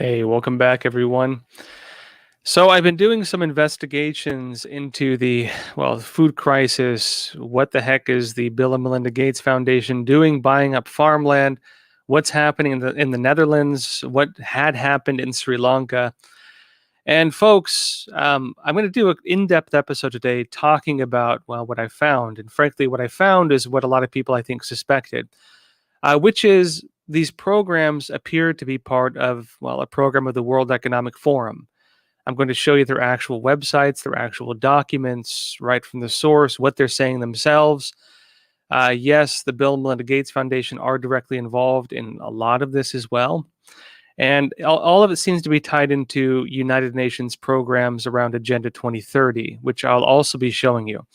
Hey, welcome back, everyone. So I've been doing some investigations into the food crisis. What the heck is the Bill and Melinda Gates Foundation doing, buying up farmland? What's happening in the Netherlands? What had happened in Sri Lanka? And folks, I'm going to do an in-depth episode today talking about, what I found. And frankly, what I found is what a lot of people, I think, suspected, which is these programs appear to be part of, a program of the World Economic Forum. I'm going to show you their actual websites, their actual documents, right from the source, what they're saying themselves. Yes, the Bill and Melinda Gates Foundation are directly involved in a lot of this as well. And all of it seems to be tied into United Nations programs around Agenda 2030, which I'll also be showing you.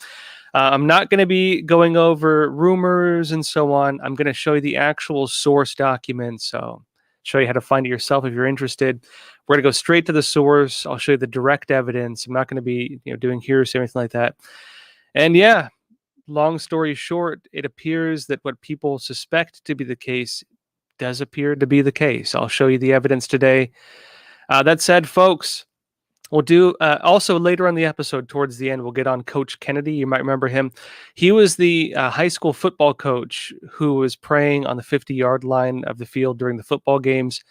I'm not going to be going over rumors and so on. I'm going to show you the actual source documents. So show you how to find it yourself if you're interested. We're going to go straight to the source. I'll show you the direct evidence. I'm not going to be doing hearsay or anything like that. And yeah, long story short, it appears that what people suspect to be the case does appear to be the case. I'll show you the evidence today. That said, folks, we'll do also later on the episode, towards the end, we'll get on Coach Kennedy. You might remember him. He was the high school football coach who was praying on the 50-yard line of the field during the football games.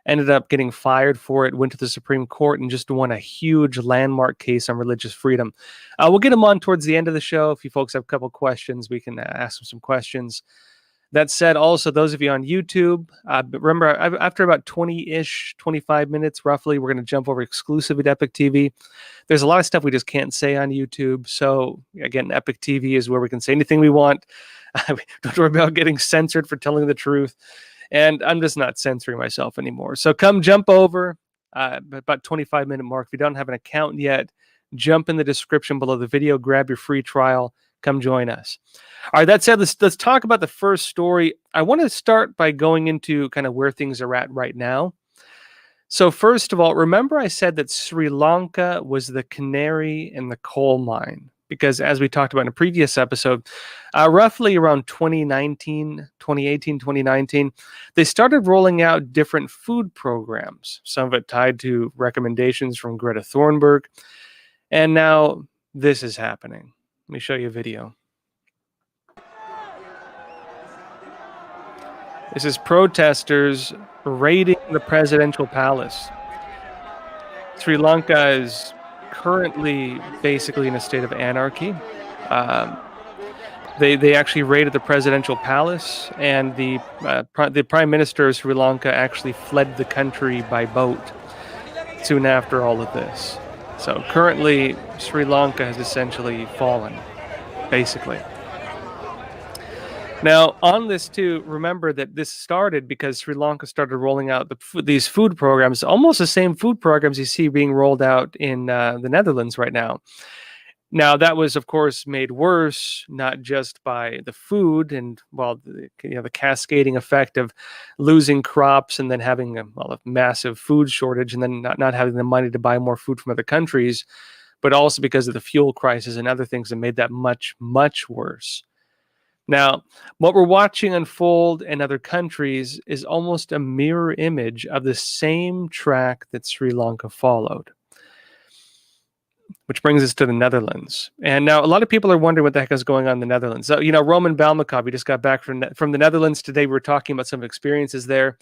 Ended up getting fired for it, went to the Supreme Court, and just won a huge landmark case on religious freedom. We'll get him on towards the end of the show. If you folks have a couple questions, we can ask him some questions. That said, also, those of you on YouTube, remember, after about 20-ish, 25 minutes roughly, we're going to jump over exclusively to Epic TV. There's a lot of stuff we just can't say on YouTube. So, again, Epic TV is where we can say anything we want. Don't worry about getting censored for telling the truth. And I'm just not censoring myself anymore. So come jump over about 25-minute mark. If you don't have an account yet, jump in the description below the video, grab your free trial. Come join us. All right, that said, let's talk about the first story. I want to start by going into kind of where things are at right now. So first of all, remember I said that Sri Lanka was the canary in the coal mine, because as we talked about in a previous episode, roughly around 2018, 2019, they started rolling out different food programs, some of it tied to recommendations from Greta Thunberg. And now this is happening. Let me show you a video. This is protesters raiding the presidential palace. Sri Lanka is currently basically in a state of anarchy. They actually raided the presidential palace, and the prime minister of Sri Lanka actually fled the country by boat soon after all of this. So currently, Sri Lanka has essentially fallen, basically. Now, on this too, remember that this started because Sri Lanka started rolling out these food programs, almost the same food programs you see being rolled out in the Netherlands right now. Now, that was, of course, made worse, not just by the food and, the cascading effect of losing crops and then having a massive food shortage and then not having the money to buy more food from other countries, but also because of the fuel crisis and other things that made that much, much worse. Now, what we're watching unfold in other countries is almost a mirror image of the same track that Sri Lanka followed. Which brings us to the Netherlands. And now a lot of people are wondering what the heck is going on in the Netherlands. So, Roman Balmakov, he just got back from the Netherlands today. We were talking about some experiences there.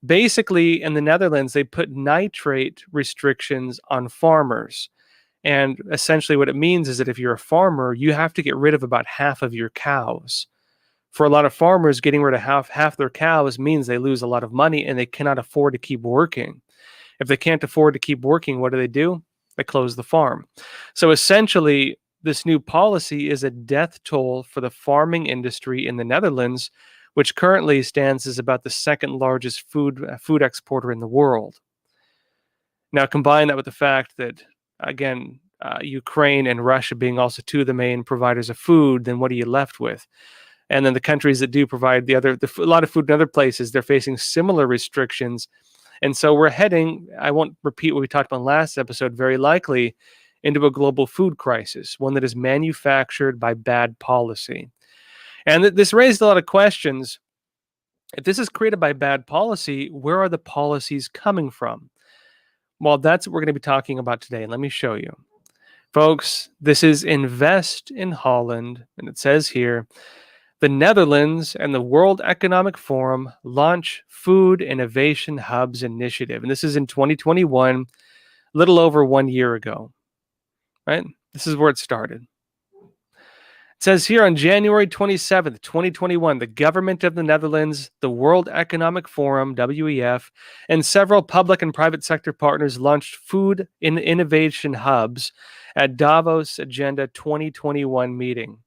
Basically, in the Netherlands, they put nitrate restrictions on farmers. And essentially what it means is that if you're a farmer, you have to get rid of about half of your cows. For a lot of farmers, getting rid of half their cows means they lose a lot of money and they cannot afford to keep working. If they can't afford to keep working, what do? They close the farm. So essentially, this new policy is a death toll for the farming industry in the Netherlands, which currently stands as about the second largest food exporter in the world. Now, combine that with the fact that, again, Ukraine and Russia being also two of the main providers of food, then what are you left with? And then the countries that do provide a lot of food in other places, they're facing similar restrictions. And so we're heading, I won't repeat what we talked about in the last episode, very likely into a global food crisis, one that is manufactured by bad policy. And this raised a lot of questions. If this is created by bad policy, where are the policies coming from? Well, that's what we're going to be talking about today. Let me show you. Folks, this is Invest in Holland, and it says here, the Netherlands and the World Economic Forum launch Food Innovation Hubs Initiative. And this is in 2021, a little over 1 year ago, right? This is where it started. It says here on January 27th, 2021, the government of the Netherlands, the World Economic Forum, WEF, and several public and private sector partners launched Food Innovation Hubs at Davos Agenda 2021 meeting.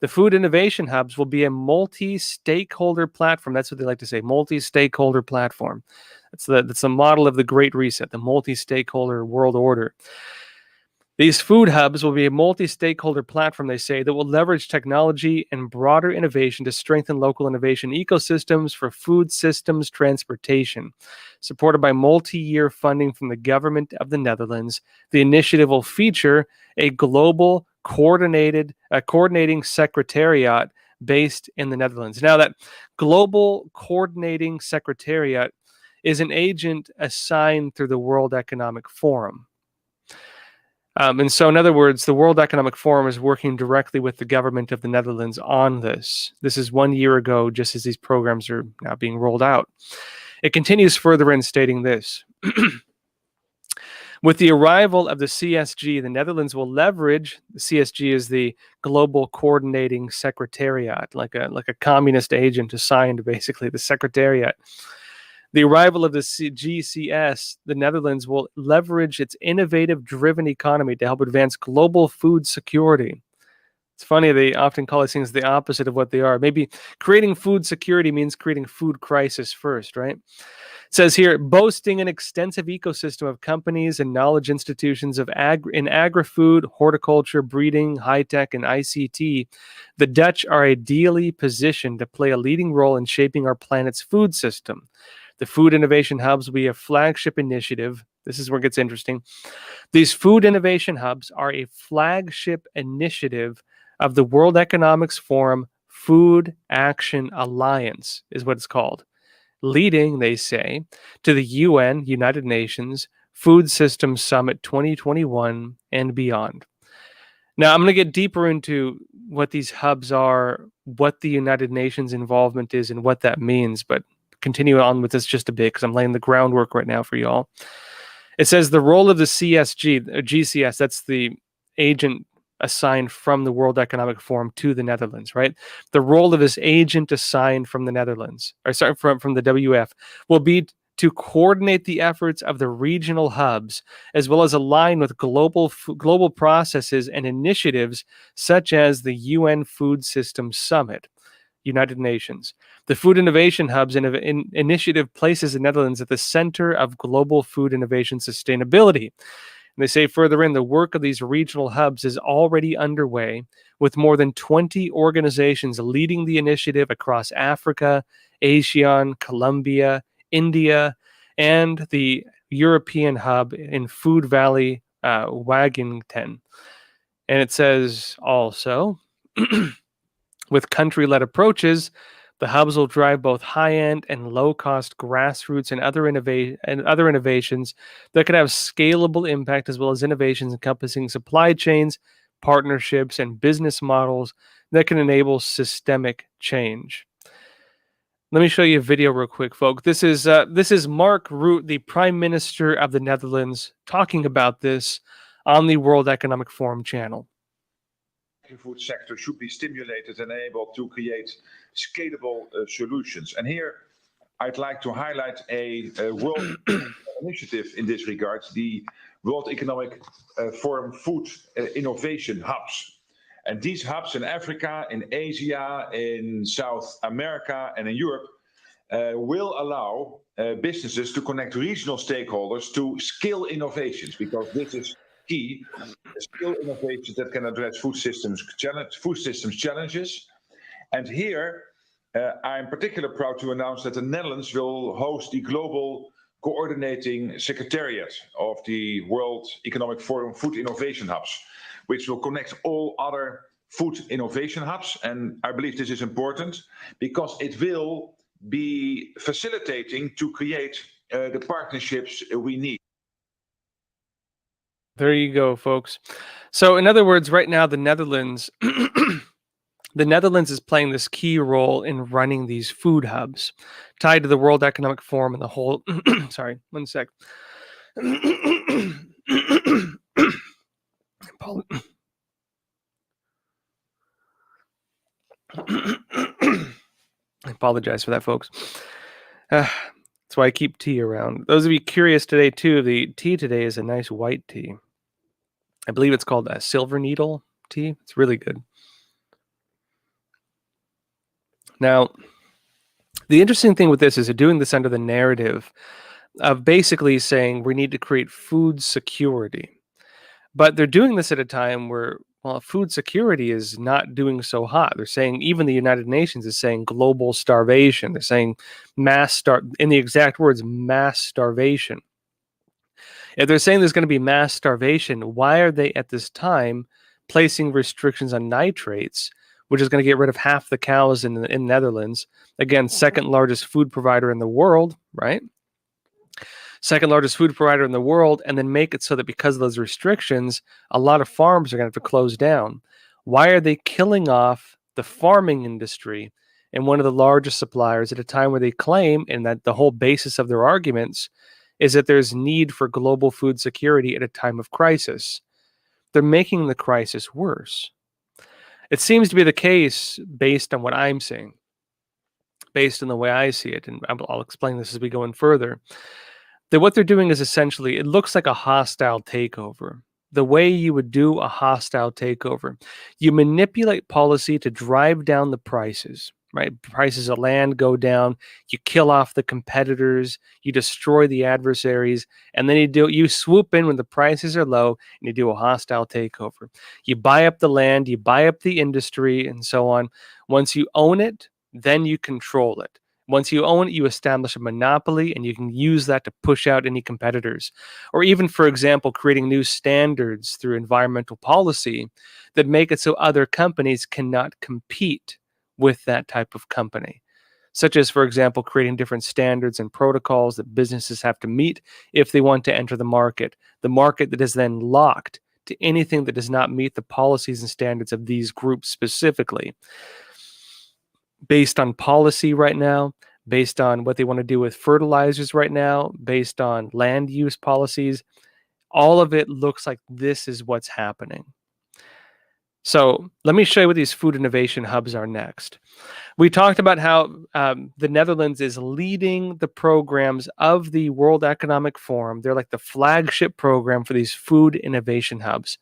The Food Innovation Hubs will be a multi-stakeholder platform. That's what they like to say, multi-stakeholder platform. That's the model of the Great Reset, the multi-stakeholder world order. These food hubs will be a multi-stakeholder platform, they say, that will leverage technology and broader innovation to strengthen local innovation ecosystems for food systems transportation. Supported by multi-year funding from the government of the Netherlands, the initiative will feature a global coordinating secretariat based in the Netherlands. Now, that global coordinating secretariat is an agent assigned through the World Economic Forum. And so, in other words, the World Economic Forum is working directly with the government of the Netherlands on this. This is 1 year ago, just as these programs are now being rolled out. It continues further in stating this. With the arrival of the CSG, the Netherlands will leverage, the CSG is the Global Coordinating Secretariat, like a communist agent assigned, basically, the Secretariat. The arrival of the GCS, the Netherlands will leverage its innovative-driven economy to help advance global food security. It's funny, they often call these things the opposite of what they are. Maybe creating food security means creating food crisis first, right? It says here, boasting an extensive ecosystem of companies and knowledge institutions in agri-food, horticulture, breeding, high-tech, and ICT, the Dutch are ideally positioned to play a leading role in shaping our planet's food system. The Food Innovation Hubs will be a flagship initiative. This is where it gets interesting. These Food Innovation Hubs are a flagship initiative of the World Economic Forum Food Action Alliance, is what it's called, leading, they say, to the UN, United Nations, Food Systems Summit 2021 and beyond. Now, I'm going to get deeper into what these hubs are, what the United Nations involvement is, and what that means, but continue on with this just a bit because I'm laying the groundwork right now for y'all. It says the role of the CSG, GCS, that's the agent assigned from the World Economic Forum to the Netherlands, right? The role of this agent assigned from the Netherlands, or sorry, from the WF, will be to coordinate the efforts of the regional hubs, as well as align with global processes and initiatives such as the UN Food Systems Summit, United Nations. The Food Innovation Hubs initiative places the Netherlands at the center of global food innovation sustainability. And they say further in, the work of these regional hubs is already underway, with more than 20 organizations leading the initiative across Africa, Asia, Colombia, India, and the European hub in Food Valley, Wageningen. And it says also, with country-led approaches, the hubs will drive both high-end and low-cost grassroots and other innovations that could have scalable impact, as well as innovations encompassing supply chains, partnerships, and business models that can enable systemic change. Let me show you a video real quick, folks. This is Mark Rutte, the Prime Minister of the Netherlands, talking about this on the World Economic Forum channel. Food sector should be stimulated and able to create scalable solutions. And here I'd like to highlight a world initiative in this regard, the World Economic Forum Food Innovation Hubs. And these hubs in Africa, in Asia, in South America, and in Europe will allow businesses to connect regional stakeholders to scale innovations, because this is key. Skill innovations that can address food systems challenges. And here, I'm particularly proud to announce that the Netherlands will host the Global Coordinating Secretariat of the World Economic Forum Food Innovation Hubs, which will connect all other food innovation hubs. And I believe this is important because it will be facilitating to create the partnerships we need. There you go, folks. So, in other words, right now, the Netherlands, the Netherlands is playing this key role in running these food hubs tied to the World Economic Forum and the whole. Sorry, one sec. I apologize for that, folks. That's why I keep tea around. Those of you curious today, too, the tea today is a nice white tea. I believe it's called a silver needle tea. It's really good. Now, the interesting thing with this is they're doing this under the narrative of basically saying we need to create food security. But they're doing this at a time where, well, food security is not doing so hot. They're saying, even the United Nations is saying global starvation. They're saying in the exact words, mass starvation. If they're saying there's going to be mass starvation, why are they at this time placing restrictions on nitrates, which is going to get rid of half the cows in the Netherlands? Again, second largest food provider in the world, right? Second largest food provider in the world, and then make it so that because of those restrictions, a lot of farms are going to have to close down. Why are they killing off the farming industry and one of the largest suppliers at a time where they claim, and that the whole basis of their arguments is that there's need for global food security at a time of crisis? They're making the crisis worse. It seems to be the case based on what I'm seeing, based on the way I see it, and I'll explain this as we go in further. That what they're doing is essentially, it looks like a hostile takeover. The way you would do a hostile takeover, you manipulate policy to drive down the prices, right? Prices of land go down, you kill off the competitors, you destroy the adversaries, and then you swoop in when the prices are low and you do a hostile takeover. You buy up the land, you buy up the industry, and so on. Once you own it, then you control it. Once you own it, you establish a monopoly, and you can use that to push out any competitors. Or even, for example, creating new standards through environmental policy that make it so other companies cannot compete with that type of company. Such as, for example, creating different standards and protocols that businesses have to meet if they want to enter the market that is then locked to anything that does not meet the policies and standards of these groups specifically. Based on policy right now, based on what they want to do with fertilizers right now, based on land use policies, all of it looks like this is what's happening. So let me show you what these food innovation hubs are next. We talked about how the Netherlands is leading the programs of the World Economic Forum. They're like the flagship program for these food innovation hubs.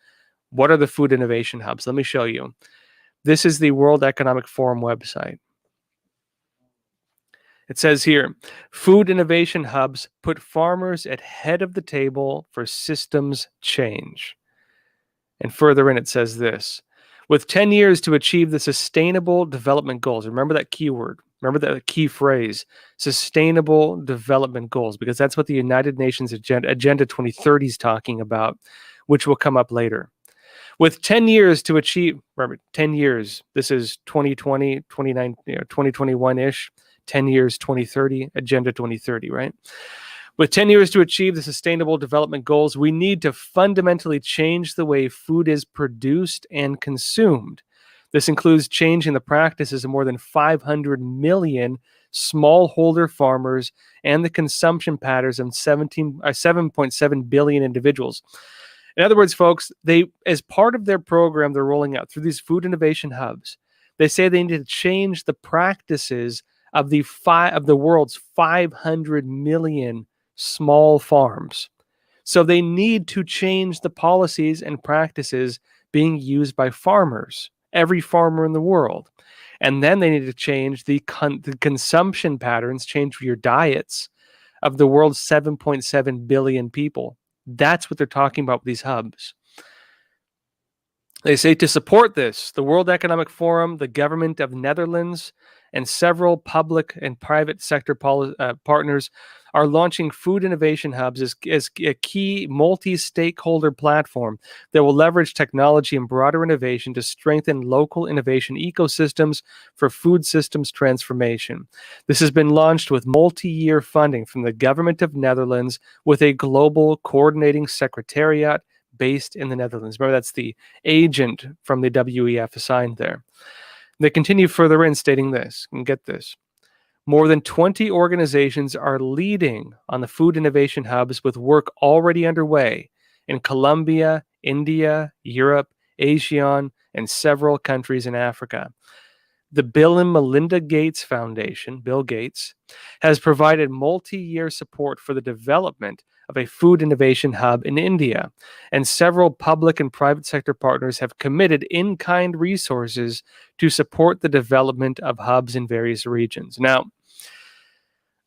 What are the food innovation hubs? Let me show you. This is the World Economic Forum website. It says here, food innovation hubs put farmers at head of the table for systems change. And further in, it says this, with 10 years to achieve the sustainable development goals. Remember that keyword. Remember that key phrase, sustainable development goals, because that's what the United Nations Agenda 2030 is talking about, which will come up later. With 10 years to achieve, remember, 10 years, this is 2020, 2021-ish, 10 years, 2030, Agenda 2030, right? With 10 years to achieve the Sustainable Development Goals, we need to fundamentally change the way food is produced and consumed. This includes changing the practices of more than 500 million smallholder farmers and the consumption patterns of 7.7 billion individuals. In other words, folks, as part of their program they're rolling out through these food innovation hubs, they say they need to change the practices of the world's 500 million small farms. So they need to change the policies and practices being used by farmers, every farmer in the world. And then they need to change the consumption patterns, change your diets of the world's 7.7 billion people. That's what they're talking about with these hubs. They say to support this, the World Economic Forum, the government of Netherlands, and several public and private sector partners are launching food innovation hubs as a key multi-stakeholder platform that will leverage technology and broader innovation to strengthen local innovation ecosystems for food systems transformation. This has been launched with multi-year funding from the Government of Netherlands with a global coordinating secretariat based in the Netherlands. Remember, that's the agent from the WEF assigned there. They continue further in stating this, and get this. More than 20 organizations are leading on the food innovation hubs with work already underway in Colombia, India, Europe, ASEAN, and several countries in Africa. The Bill and Melinda Gates Foundation, Bill Gates, has provided multi-year support for the development of a food innovation hub in India, and several public and private sector partners have committed in-kind resources to support the development of hubs in various regions. Now,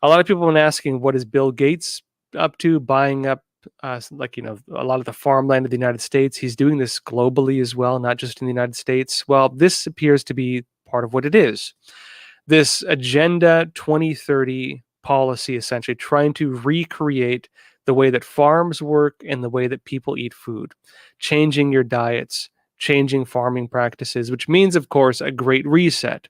a lot of people have been asking, what is Bill Gates up to, buying up a lot of the farmland of the United States? He's doing this globally as well, not just in the United States. Well, this appears to be part of what it is. This Agenda 2030 policy, essentially trying to recreate the way that farms work and the way that people eat food, changing your diets, changing farming practices, which means, of course, a great reset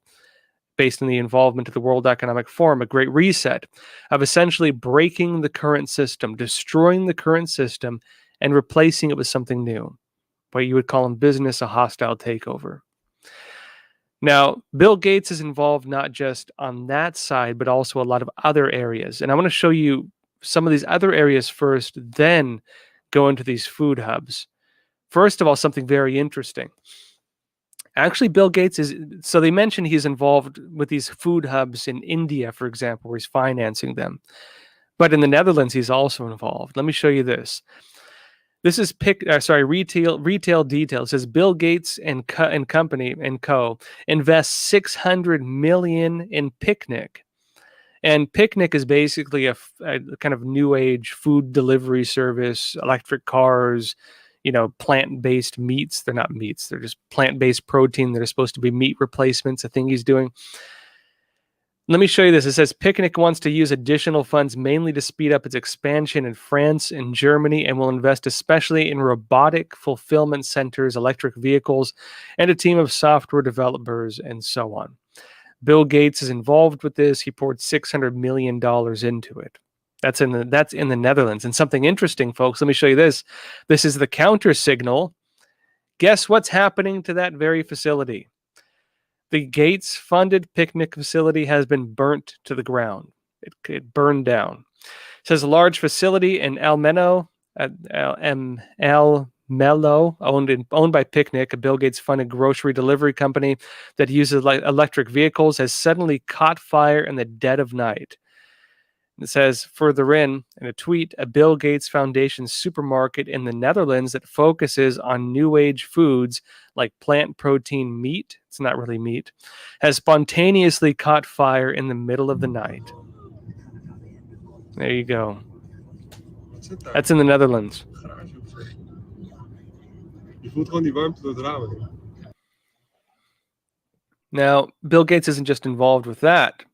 based on the involvement of the World Economic Forum, a great reset of essentially breaking the current system, destroying the current system, and replacing it with something new. What you would call in business a hostile takeover. Now, Bill Gates is involved not just on that side, but also a lot of other areas. And I want to show you some of these other areas first, then go into these food hubs. First of all, something very interesting. Actually, Bill Gates so they mentioned he's involved with these food hubs in India, for example, where he's financing them. But in the Netherlands, he's also involved. Let me show you this. This is retail detail. It says Bill Gates and company and co invest $600 million in Picnic. And Picnic is basically a kind of new age food delivery service, electric cars, plant-based meats. They're not meats. They're just plant-based protein that are supposed to be meat replacements, a thing he's doing. Let me show you this. It says Picnic wants to use additional funds mainly to speed up its expansion in France and Germany, and will invest especially in robotic fulfillment centers, electric vehicles, and a team of software developers, and so on. Bill Gates is involved with this. He poured $600 million into it. That's in the Netherlands. And something interesting, folks, let me show you this. This is the counter signal. Guess what's happening to that very facility? The Gates-funded Picnic facility has been burnt to the ground. It burned down. It says a large facility in Almelo, owned by Picnic, a Bill Gates-funded grocery delivery company that uses electric vehicles, has suddenly caught fire in the dead of night. It says further in a tweet, a Bill Gates Foundation supermarket in the Netherlands that focuses on new age foods like plant protein meat, it's not really meat, has spontaneously caught fire in the middle of the night. There you go. That's in the Netherlands. Now, Bill Gates isn't just involved with that.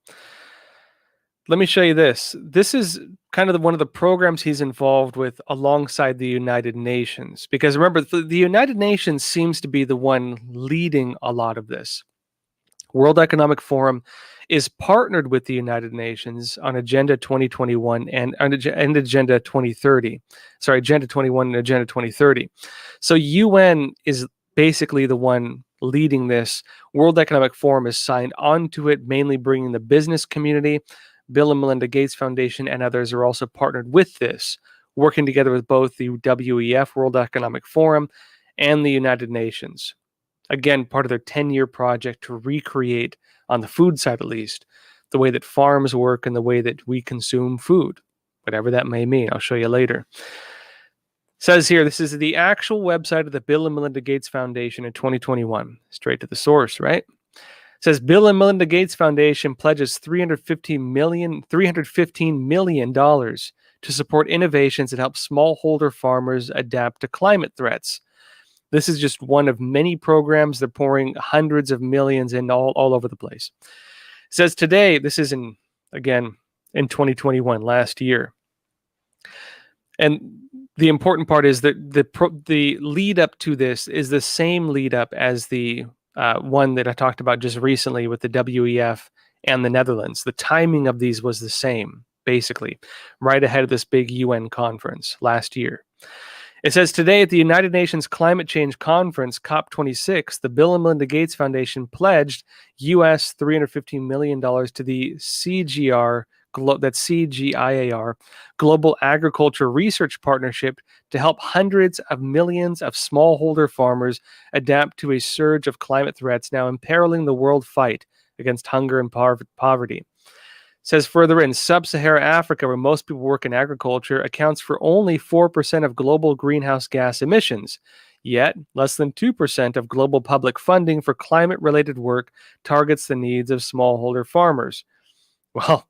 Let me show you this. This is kind of one of the programs he's involved with alongside the United Nations. Because remember, the United Nations seems to be the one leading a lot of this. World Economic Forum is partnered with the United Nations on Agenda 2021 and Agenda 2030. Sorry, Agenda 21 and Agenda 2030. So UN is basically the one leading this. World Economic Forum is signed onto it, mainly bringing the business community. Bill and Melinda Gates Foundation and others are also partnered with this, working together with both the WEF, World Economic Forum, and the United Nations. Again, part of their 10-year project to recreate, on the food side at least, the way that farms work and the way that we consume food, whatever that may mean. I'll show you later. It says here, this is the actual website of the Bill and Melinda Gates Foundation in 2021. Straight to the source, right? It says Bill and Melinda Gates Foundation pledges $315 million to support innovations that help smallholder farmers adapt to climate threats. This is just one of many programs. They're pouring hundreds of millions in all over the place. It says today, this is in, again, in 2021, last year. And the important part is that the lead up to this is the same lead up as the one that I talked about just recently with the WEF and the Netherlands. The timing of these was the same, basically, right ahead of this big UN conference last year. It says today at the United Nations Climate Change Conference, COP26, the Bill and Melinda Gates Foundation pledged US $315 million to the CGR, that's CGIAR, Global Agriculture Research Partnership, to help hundreds of millions of smallholder farmers adapt to a surge of climate threats now imperiling the world fight against hunger and poverty. Says further in sub-Saharan Africa, where most people work in agriculture, accounts for only 4% of global greenhouse gas emissions. Yet, less than 2% of global public funding for climate-related work targets the needs of smallholder farmers. Well,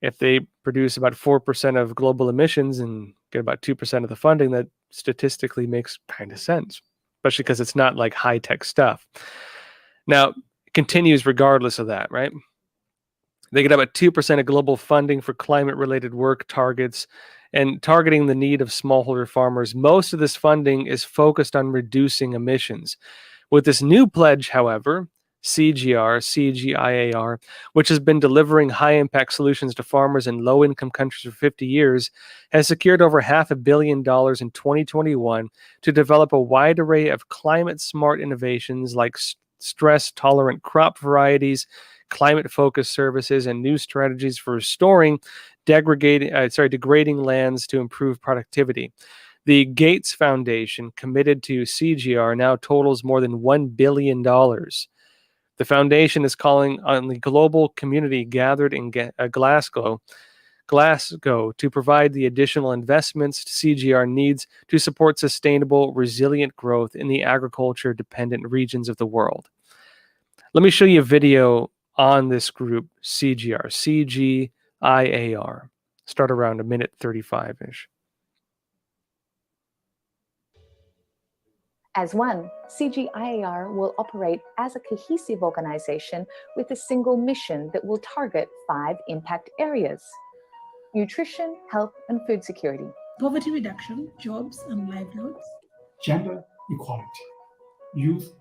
if they produce about 4% of global emissions and get about 2% of the funding, that statistically makes kind of sense, especially because it's not like high-tech stuff. Now, it continues regardless of that, right? They get about 2% of global funding for climate-related work targets and targeting the need of smallholder farmers. Most of this funding is focused on reducing emissions. With this new pledge, however, CGIAR, which has been delivering high-impact solutions to farmers in low-income countries for 50 years, has secured over $500 million in 2021 to develop a wide array of climate-smart innovations like stress-tolerant crop varieties, climate-focused services, and new strategies for restoring degrading lands to improve productivity. The Gates Foundation, committed to CGR, now totals more than $1 billion. The foundation is calling on the global community gathered in Glasgow to provide the additional investments CGR needs to support sustainable, resilient growth in the agriculture-dependent regions of the world. Let me show you a video on this group, CGIAR. Start around 1:35-ish. As one, CGIAR will operate as a cohesive organization with a single mission that will target 5 impact areas: nutrition, health, and food security, poverty reduction, jobs and livelihoods, gender equality, youth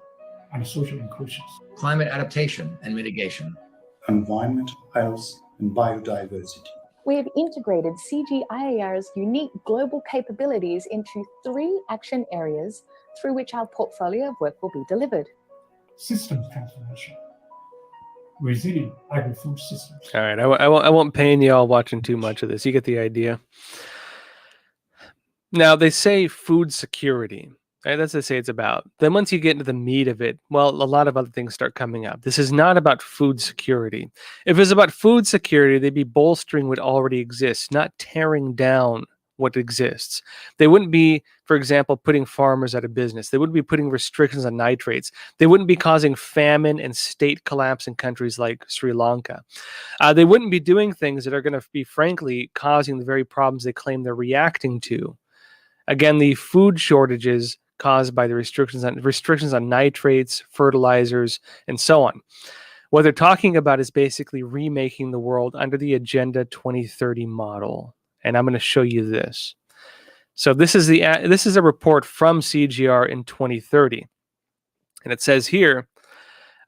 and social inclusion, climate adaptation and mitigation, environment, health, and biodiversity. We have integrated CGIAR's unique global capabilities into 3 action areas through which our portfolio of work will be delivered. Systems transformation, resilient agri-food systems. All right, I won't pain y'all watching too much of this. You get the idea. Now, they say food security. Right? That's what they say it's about. Then once you get into the meat of it, well, a lot of other things start coming up. This is not about food security. If it was about food security, they'd be bolstering what already exists, not tearing down what exists. They wouldn't be, for example, putting farmers out of business. They wouldn't be putting restrictions on nitrates. They wouldn't be causing famine and state collapse in countries like Sri Lanka. They wouldn't be doing things that are going to be, frankly, causing the very problems they claim they're reacting to. Again, the food shortages caused by the restrictions on nitrates, fertilizers, and so on. What they're talking about is basically remaking the world under the Agenda 2030 model. And I'm going to show you this. So this is a report from CGR in 2030. And it says here,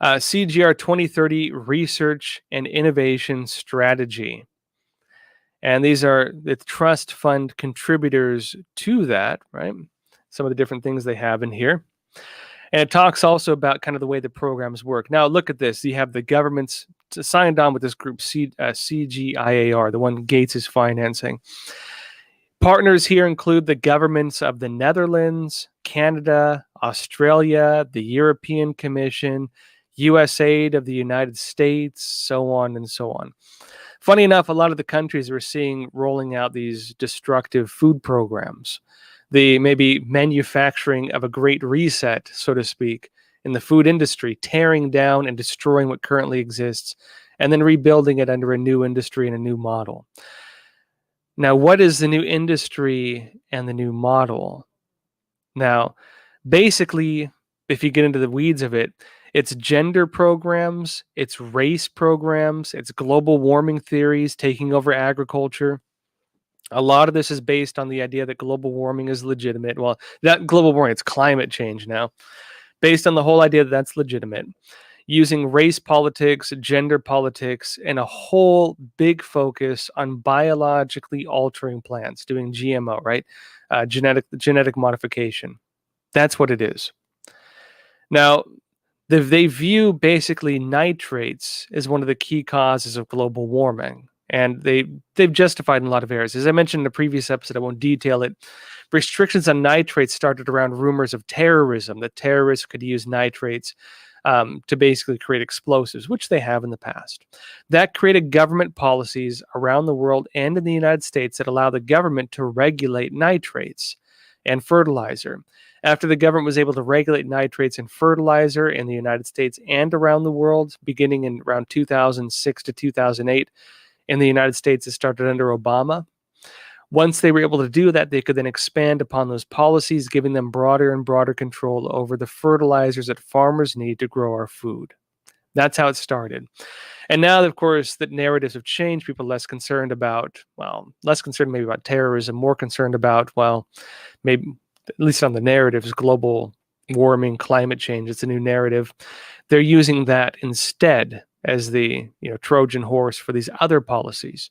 CGR 2030 Research and Innovation Strategy. And these are the trust fund contributors to that, right? Some of the different things they have in here. And it talks also about kind of the way the programs work. Now, look at this. You have the governments signed on with this group, CGIAR, the one Gates is financing. Partners here include the governments of the Netherlands, Canada, Australia, the European Commission, USAID of the United States, so on and so on. Funny enough, a lot of the countries we're seeing rolling out these destructive food programs, the maybe manufacturing of a great reset, so to speak, in the food industry, tearing down and destroying what currently exists, and then rebuilding it under a new industry and a new model. Now, what is the new industry and the new model? Now, basically, if you get into the weeds of it, It's gender programs, it's race programs, it's global warming theories taking over agriculture. A lot of this is based on the idea that global warming is legitimate. Well, that global warming, it's climate change now, based on the whole idea that that's legitimate, using race politics, gender politics, and a whole big focus on biologically altering plants, doing GMO, right? Genetic modification. That's what it is. Now, they view basically nitrates as one of the key causes of global warming. And they've justified in a lot of areas. As I mentioned in the previous episode, I won't detail it. Restrictions on nitrates started around rumors of terrorism, that terrorists could use nitrates to basically create explosives, which they have in the past. That created government policies around the world and in the United States that allow the government to regulate nitrates and fertilizer. After the government was able to regulate nitrates and fertilizer in the United States and around the world, beginning in around 2006 to 2008, in the United States, it started under Obama. Once they were able to do that, they could then expand upon those policies, giving them broader and broader control over the fertilizers that farmers need to grow our food. That's how it started. And now, of course, that narratives have changed. People less concerned maybe about terrorism, more concerned about, maybe, at least on the narratives, global warming, climate change. It's a new narrative. They're using that instead as the Trojan horse for these other policies.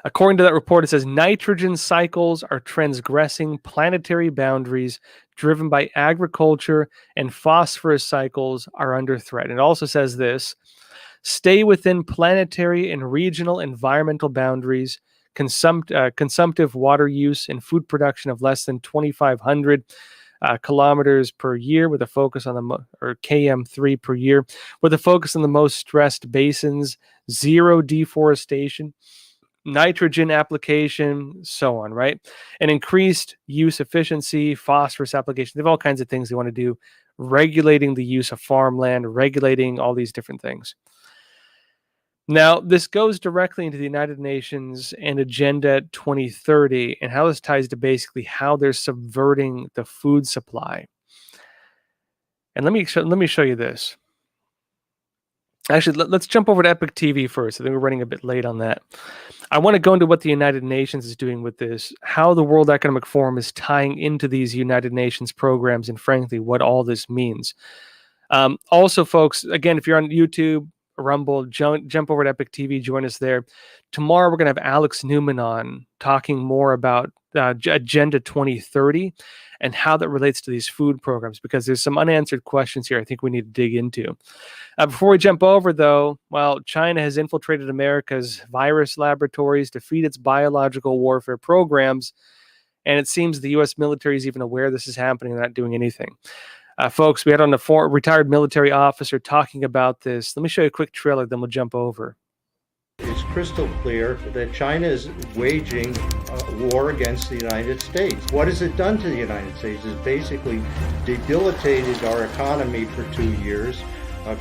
According to that report, it says nitrogen cycles are transgressing planetary boundaries driven by agriculture, and phosphorus cycles are under threat. It also says this: stay within planetary and regional environmental boundaries, consumptive water use and food production of less than 2,500 kilometers per year, with a focus on or km3 per year, with a focus on the most stressed basins, zero deforestation, nitrogen application, so on, right? And increased use efficiency, phosphorus application. They have all kinds of things they want to do, regulating the use of farmland, regulating all these different things. Now, this goes directly into the United Nations and Agenda 2030 and how this ties to basically how they're subverting the food supply. And let me show you this. Actually, let's jump over to Epic TV first. I think we're running a bit late on that. I want to go into what the United Nations is doing with this, how the World Economic Forum is tying into these United Nations programs, and frankly, what all this means. Also, folks, again, if you're on YouTube, Rumble, jump over to Epic TV, join us there. Tomorrow, we're going to have Alex Newman on talking more about Agenda 2030 and how that relates to these food programs, because there's some unanswered questions here I think we need to dig into. Before we jump over, though, China has infiltrated America's virus laboratories to feed its biological warfare programs, and it seems the U.S. military is even aware this is happening and not doing anything. Folks, we had on a retired military officer talking about this. Let me show you a quick trailer, then we'll jump over. It's crystal clear that China is waging a war against the United States. What has it done to the United States? It's basically debilitated our economy for 2 years,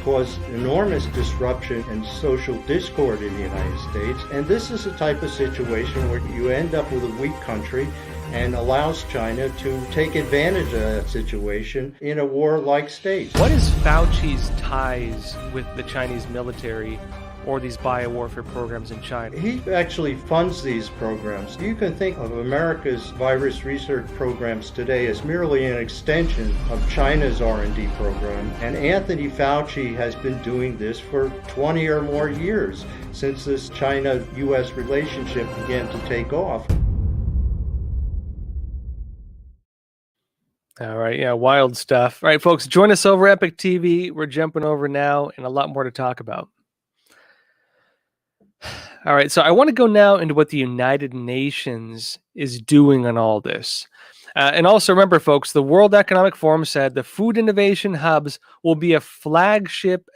caused enormous disruption and social discord in the United States. And this is the type of situation where you end up with a weak country and allows China to take advantage of that situation in a war-like state. What is Fauci's ties with the Chinese military or these biowarfare programs in China? He actually funds these programs. You can think of America's virus research programs today as merely an extension of China's R&D program. And Anthony Fauci has been doing this for 20 or more years, since this China-U.S. relationship began to take off. All right, yeah, wild stuff. All right, folks, join us over Epic TV. We're jumping over now and a lot more to talk about. All right, so I want to go now into what the United Nations is doing on all this. And also remember, folks, the World Economic Forum said the food innovation hubs will be a flagship